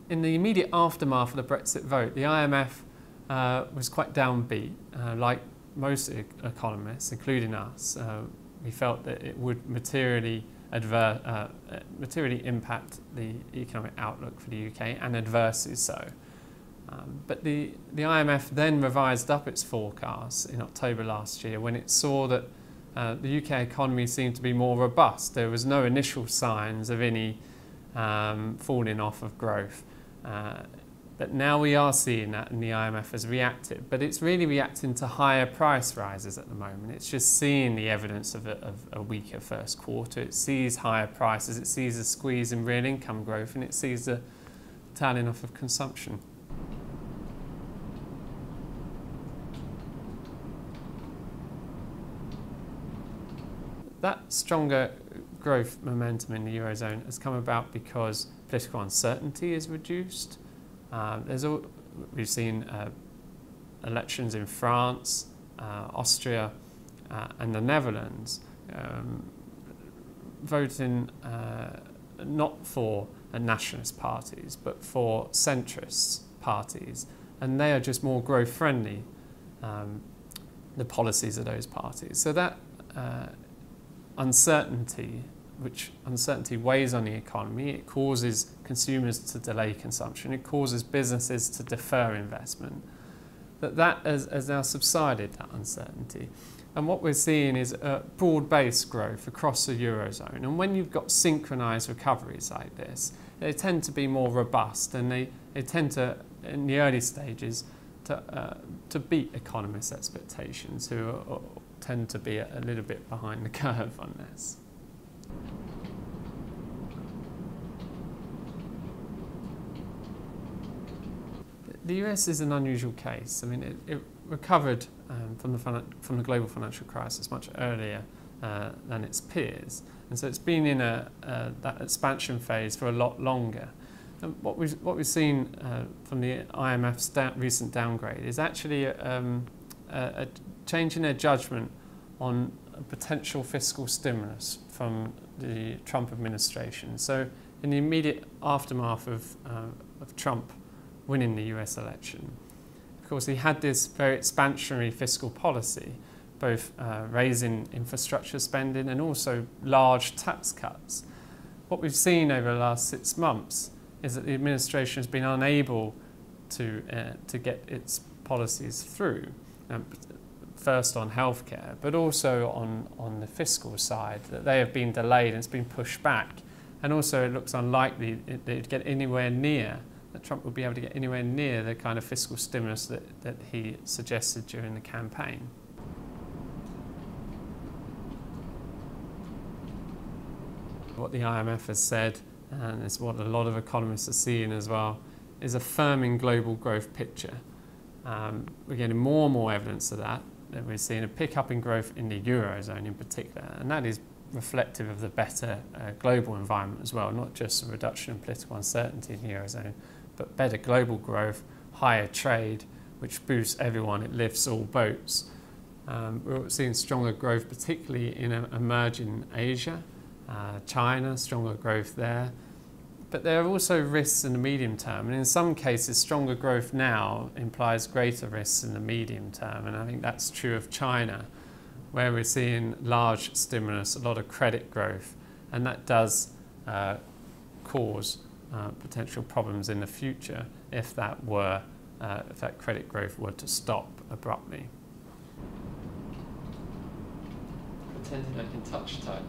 In the immediate aftermath of the Brexit vote, the IMF was quite downbeat. Like most economists, including us, we felt that it would materially impact the economic outlook for the UK, and adversely so. But the IMF then revised up its forecasts in October last year when it saw that the UK economy seemed to be more robust. There was no initial signs of any falling off of growth. But now we are seeing that, and the IMF has reacted. But it's really reacting to higher price rises at the moment. It's just seeing the evidence of a weaker first quarter. It sees higher prices, it sees a squeeze in real income growth, and it sees a tailing off of consumption. That stronger growth momentum in the eurozone has come about because political uncertainty is reduced. We've seen elections in France, Austria, and the Netherlands voting not for nationalist parties but for centrist parties, and they are just more growth friendly, the policies of those parties. So that uncertainty weighs on the economy. It causes consumers to delay consumption. It causes businesses to defer investment. That has now subsided, that uncertainty. And what we're seeing is broad-based growth across the eurozone. And when you've got synchronised recoveries like this, they tend to be more robust, and they tend to, in the early stages, to beat economists' expectations, who tend to be a little bit behind the curve on this. The US is an unusual case. I mean, it recovered from the global financial crisis much earlier than its peers, and so it's been in that expansion phase for a lot longer. And what we've seen from the IMF's recent downgrade is actually a change in their judgment on a potential fiscal stimulus from the Trump administration. So in the immediate aftermath of Trump winning the US election, of course, he had this very expansionary fiscal policy, both raising infrastructure spending and also large tax cuts. What we've seen over the last 6 months is that the administration has been unable to get its policies through. First on healthcare, but also on the fiscal side, that they have been delayed and it's been pushed back. And also it looks unlikely they'd get anywhere near, that Trump would be able to get anywhere near the kind of fiscal stimulus that he suggested during the campaign. What the IMF has said, and it's what a lot of economists are seeing as well, is a firming global growth picture. We're getting more and more evidence of that. We're seeing a pickup in growth in the eurozone in particular, and that is reflective of the better global environment as well, not just a reduction in political uncertainty in the eurozone, but better global growth, higher trade, which boosts everyone, it lifts all boats. We're seeing stronger growth, particularly in emerging Asia, China, stronger growth there. But there are also risks in the medium term, and in some cases stronger growth now implies greater risks in the medium term, and I think that's true of China, where we're seeing large stimulus, a lot of credit growth, and that does cause potential problems in the future if that credit growth were to stop abruptly. Pretending I can touch type.